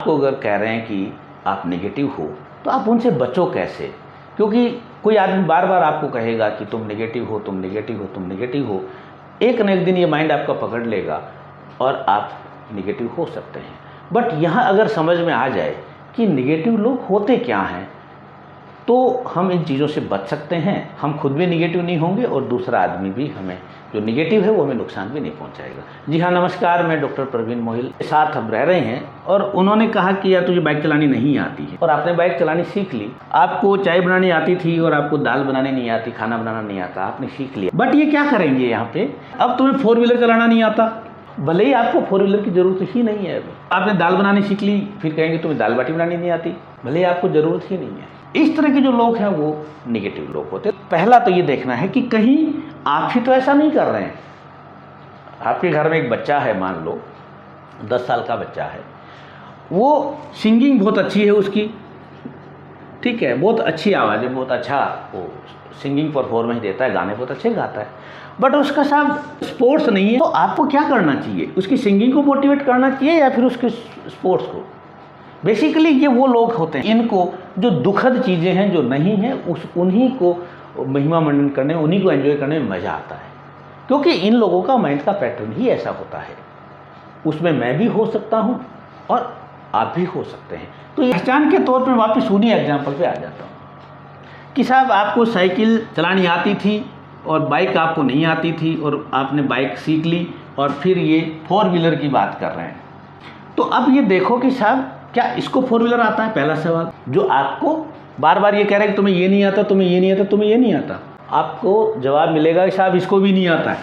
आपको अगर कह रहे हैं कि आप नेगेटिव हो तो आप उनसे बचो कैसे, क्योंकि कोई आदमी बार बार आपको कहेगा कि तुम नेगेटिव हो, तुम नेगेटिव हो, तुम नेगेटिव हो। एक न एक दिन ये माइंड आपका पकड़ लेगा और आप नेगेटिव हो सकते हैं। बट यहाँ अगर समझ में आ जाए कि नेगेटिव लोग होते क्या हैं तो हम इन चीज़ों से बच सकते हैं। हम खुद भी नेगेटिव नहीं होंगे और दूसरा आदमी भी हमें जो नेगेटिव है वो हमें नुकसान भी नहीं पहुंचाएगा। जी हाँ, नमस्कार, मैं डॉक्टर प्रवीण मोहिल के साथ हम रह रहे हैं और उन्होंने कहा कि यार तुझे बाइक चलानी नहीं आती है और आपने बाइक चलानी सीख ली। आपको चाय बनानी आती थी और आपको दाल बनानी नहीं आती, खाना बनाना नहीं आता, आपने सीख लिया। बट ये क्या करेंगे यहाँ पे, अब तुम्हें 4 व्हीलर चलाना नहीं आता, भले ही आपको 4 व्हीलर की ज़रूरत ही नहीं है। आपने दाल बनानी सीख ली, फिर कहेंगे तुम्हें दाल बाटी बनानी नहीं आती, भले ही आपको ज़रूरत ही नहीं है। इस तरह के जो लोग हैं वो नेगेटिव लोग होते हैं। पहला तो ये देखना है कि कहीं आप ही तो ऐसा नहीं कर रहे हैं। आपके घर में एक बच्चा है, मान लो 10 साल का बच्चा है, वो सिंगिंग बहुत अच्छी है उसकी, ठीक है, बहुत अच्छी आवाज़ है, बहुत अच्छा वो सिंगिंग परफॉर्मेंस देता है, गाने बहुत अच्छे गाता है, बट उसका साथ स्पोर्ट्स नहीं है। तो आपको क्या करना चाहिए, उसकी सिंगिंग को मोटिवेट करना चाहिए या फिर उसके स्पोर्ट्स को। बेसिकली ये वो लोग होते हैं, इनको जो दुखद चीज़ें हैं जो नहीं हैं उन्हीं को महिमा मंडन करने, उन्हीं को एंजॉय करने में मज़ा आता है, क्योंकि इन लोगों का माइंड का पैटर्न ही ऐसा होता है। उसमें मैं भी हो सकता हूँ और आप भी हो सकते हैं। तो पहचान के तौर पर वापस उन्हीं एग्जाम्पल पे आ जाता हूँ कि साहब आपको साइकिल चलानी आती थी और बाइक आपको नहीं आती थी और आपने बाइक सीख ली और फिर ये 4 व्हीलर की बात कर रहे हैं। तो अब ये देखो कि साहब क्या इसको 4 व्हीलर आता है, पहला सवाल। जो आपको बार बार ये कह रहे हैं कि तुम्हें ये नहीं आता, तुम्हें ये नहीं आता, तुम्हें ये नहीं आता, आपको जवाब मिलेगा कि साहब इसको भी नहीं आता है।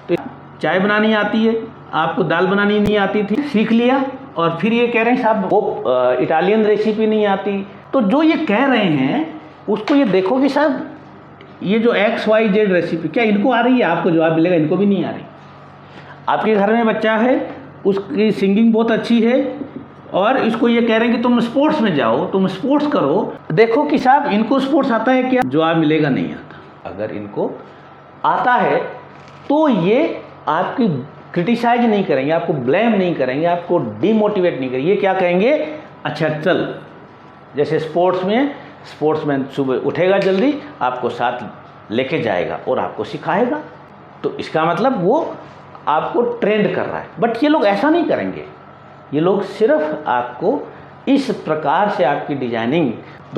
तो चाय बनानी आती है, आपको दाल बनानी नहीं आती थी, सीख लिया, और फिर ये कह रहे हैं साहब वो इटालियन रेसिपी नहीं आती। तो जो ये कह रहे हैं उसको ये देखो कि साहब ये जो XYZ रेसिपी क्या इनको आ रही है, आपको जवाब मिलेगा इनको भी नहीं आ रही। आपके घर में बच्चा है, उसकी सिंगिंग बहुत अच्छी है और इसको ये कह रहे हैं कि तुम स्पोर्ट्स में जाओ, तुम स्पोर्ट्स करो, देखो कि साहब इनको स्पोर्ट्स आता है क्या, जवाब मिलेगा नहीं आता। अगर इनको आता है तो ये आपकी क्रिटिसाइज नहीं करेंगे, आपको ब्लेम नहीं करेंगे, आपको डिमोटिवेट नहीं करेंगे। ये क्या कहेंगे, अच्छा चल, जैसे स्पोर्ट्समैन सुबह उठेगा जल्दी, आपको साथ लेके जाएगा और आपको सिखाएगा, तो इसका मतलब वो आपको ट्रेंड कर रहा है। बट ये लोग ऐसा नहीं करेंगे, ये लोग सिर्फ आपको इस प्रकार से आपकी डिजाइनिंग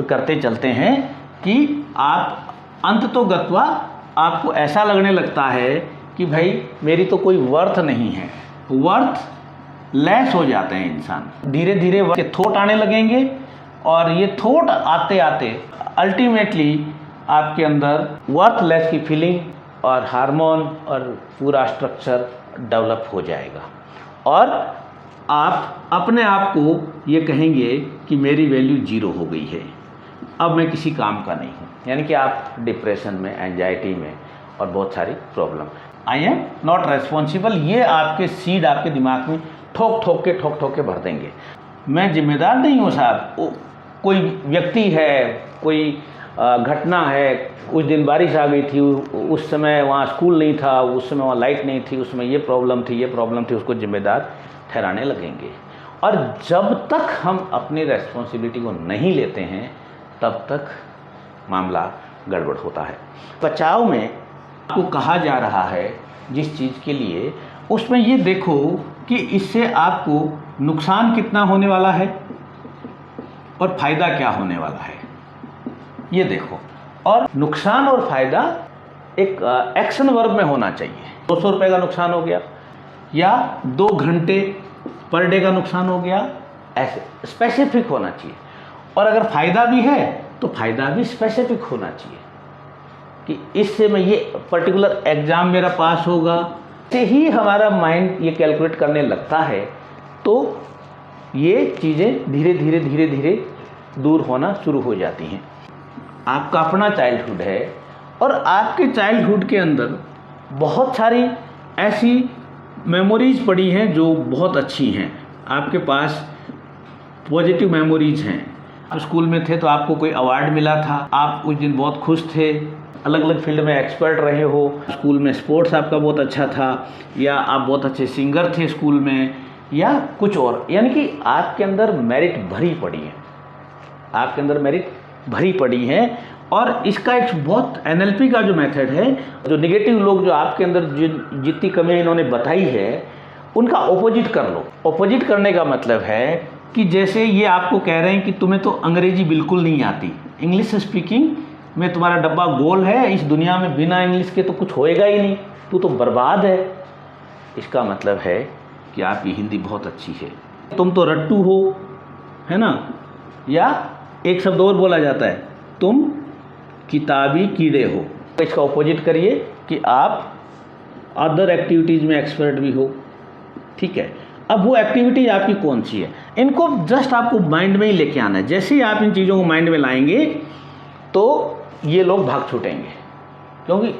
करते चलते हैं कि आप अंततोगत्वा आपको ऐसा लगने लगता है कि भाई मेरी तो कोई वर्थ नहीं है, वर्थ लेस हो जाते हैं इंसान। धीरे धीरे के थॉट आने लगेंगे और ये थॉट आते आते अल्टीमेटली आपके अंदर वर्थलेस की फीलिंग और हार्मोन और पूरा स्ट्रक्चर डेवलप हो जाएगा और आप अपने आप को ये कहेंगे कि मेरी वैल्यू 0 हो गई है, अब मैं किसी काम का नहीं हूँ। यानी कि आप डिप्रेशन में, एंजाइटी में और बहुत सारी problem, I am not responsible, ये आपके सीड आपके दिमाग में ठोक ठोक के भर देंगे। मैं जिम्मेदार नहीं हूँ साहब, कोई व्यक्ति है, कोई घटना है, उस दिन बारिश आ गई थी, उस समय वहाँ स्कूल नहीं था, उस समय वहाँ लाइट नहीं थी, उसमें ये प्रॉब्लम थी, उसको जिम्मेदार ठहराने लगेंगे। और जब तक हम अपनी रेस्पॉन्सिबिलिटी को नहीं लेते हैं तब तक मामला गड़बड़ होता है। बचाव में आपको कहा जा रहा है जिस चीज़ के लिए, उसमें ये देखो कि इससे आपको नुकसान कितना होने वाला है और फ़ायदा क्या होने वाला है, ये देखो। और नुकसान और फ़ायदा एक एक्शन वर्ब में होना चाहिए। 200 रुपये का नुकसान हो गया या 2 घंटे पर डे का नुकसान हो गया, ऐसे स्पेसिफिक होना चाहिए। और अगर फ़ायदा भी है तो फ़ायदा भी स्पेसिफिक होना चाहिए कि इससे मैं ये पर्टिकुलर एग्ज़ाम मेरा पास होगा। से ही हमारा माइंड ये कैलकुलेट करने लगता है तो ये चीज़ें धीरे धीरे दूर होना शुरू हो जाती हैं। आपका अपना चाइल्डहुड है और आपके चाइल्डहुड के अंदर बहुत सारी ऐसी मेमोरीज़ पड़ी हैं जो बहुत अच्छी हैं, आपके पास पॉजिटिव मेमोरीज़ हैं। आप स्कूल में थे तो आपको कोई अवार्ड मिला था, आप उस दिन बहुत खुश थे, अलग अलग फील्ड में एक्सपर्ट रहे हो, स्कूल में स्पोर्ट्स आपका बहुत अच्छा था, या आप बहुत अच्छे सिंगर थे स्कूल में, या कुछ और, यानी कि आपके अंदर मेरिट भरी पड़ी है, आपके अंदर मेरिट भरी पड़ी है। और इसका एक बहुत NLP का जो मेथड है, जो निगेटिव लोग जो आपके अंदर जितनी कमियाँ इन्होंने बताई है उनका ऑपोजिट कर लो। ऑपोजिट करने का मतलब है कि जैसे ये आपको कह रहे हैं कि तुम्हें तो अंग्रेजी बिल्कुल नहीं आती, इंग्लिश स्पीकिंग में तुम्हारा डब्बा गोल है, इस दुनिया में बिना इंग्लिश के तो कुछ होएगा ही नहीं, तू तो बर्बाद है। इसका मतलब है कि आपकी हिंदी बहुत अच्छी है, तुम तो रट्टू हो, है ना। या एक शब्द और बोला जाता है, तुम किताबी कीड़े हो। इसका ऑपोजिट करिए कि आप अदर एक्टिविटीज़ में एक्सपर्ट भी हो, ठीक है। अब वो एक्टिविटी आपकी कौन सी है, इनको जस्ट आपको माइंड में ही लेके आना है। जैसे ही आप इन चीज़ों को माइंड में लाएंगे तो ये लोग भाग छूटेंगे, क्योंकि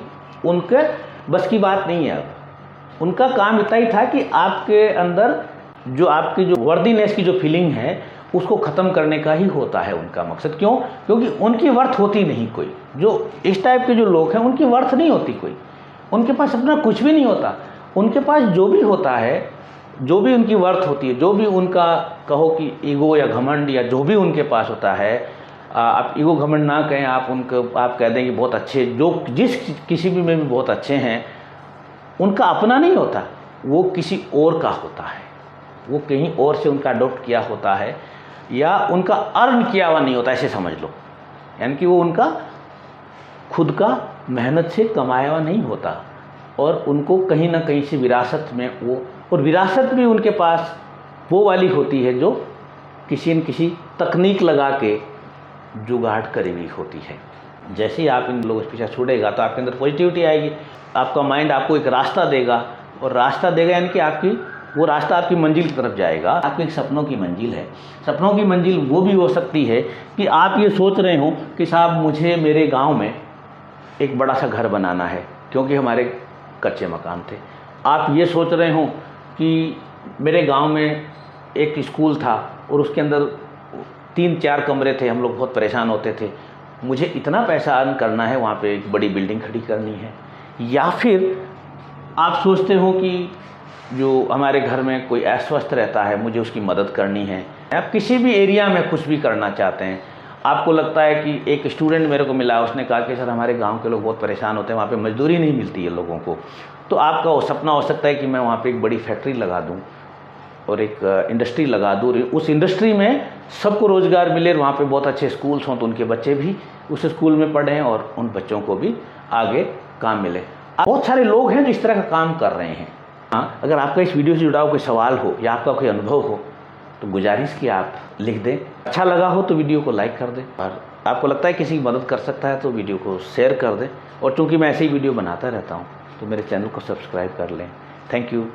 उनके बस की बात नहीं है। अब उनका काम इतना ही था कि आपके अंदर जो आपकी जो वर्दीनेस की जो फीलिंग है उसको ख़त्म करने का ही होता है उनका मकसद। क्यों? क्योंकि उनकी वर्थ होती नहीं कोई। जो इस टाइप के जो लोग हैं उनकी वर्थ नहीं होती कोई, उनके पास अपना कुछ भी नहीं होता। उनके पास जो भी होता है, जो भी उनकी वर्थ होती है, जो भी उनका कहो कि ईगो या घमंड या जो भी उनके पास होता है, आप ईगो घमंड ना कहें, आप उनको आप कह दें कि बहुत अच्छे, जो जिस किसी भी में भी बहुत अच्छे हैं, उनका अपना नहीं होता, वो किसी और का होता है, वो कहीं और से उनका अडॉप्ट किया होता है या उनका अर्न किया हुआ नहीं होता, ऐसे समझ लो। यानी कि वो उनका खुद का मेहनत से कमाया हुआ नहीं होता और उनको कहीं ना कहीं से विरासत में वो, और विरासत भी उनके पास वो वाली होती है जो किसी न किसी तकनीक लगा के जुगाड़ करी हुई होती है। जैसे ही आप इन लोगों के पीछे छूटेगा तो आपके अंदर पॉजिटिविटी आएगी, आपका माइंड आपको एक रास्ता देगा, और रास्ता देगा यानी कि आपकी वो रास्ता आपकी मंजिल की तरफ जाएगा। आपके एक सपनों की मंजिल है। सपनों की मंजिल वो भी हो सकती है कि आप ये सोच रहे हो कि साहब मुझे मेरे गांव में एक बड़ा सा घर बनाना है, क्योंकि हमारे कच्चे मकान थे। आप ये सोच रहे हो कि मेरे गांव में एक स्कूल था और उसके अंदर 3-4 कमरे थे, हम लोग बहुत परेशान होते थे, मुझे इतना पैसा अर्न करना है, वहाँ पे एक बड़ी बिल्डिंग खड़ी करनी है। या फिर आप सोचते हो कि जो हमारे घर में कोई अस्वस्थ रहता है, मुझे उसकी मदद करनी है। आप किसी भी एरिया में कुछ भी करना चाहते हैं, आपको लगता है कि एक स्टूडेंट मेरे को मिला, उसने कहा कि सर हमारे गांव के लोग बहुत परेशान होते हैं, वहाँ पे मजदूरी नहीं मिलती है लोगों को, तो आपका वो सपना हो सकता है कि मैं वहाँ पे एक बड़ी फैक्ट्री लगा दूँ और एक इंडस्ट्री लगा दूँ, उस इंडस्ट्री में सबको रोज़गार मिले, वहाँ पे बहुत अच्छे स्कूल्स हों तो उनके बच्चे भी उस स्कूल में पढ़ें और उन बच्चों को भी आगे काम मिले। बहुत सारे लोग हैं जो इस तरह का काम कर रहे हैं। हाँ, अगर आपका इस वीडियो से जुड़ा हुआ कोई सवाल हो या आपका कोई अनुभव हो तो गुजारिश की आप लिख दें। अच्छा लगा हो तो वीडियो को लाइक कर दें, और आपको लगता है किसी की मदद कर सकता है तो वीडियो को शेयर कर दें। और चूँकि मैं ऐसे ही वीडियो बनाता रहता हूँ तो मेरे चैनल को सब्सक्राइब कर लें। Thank you.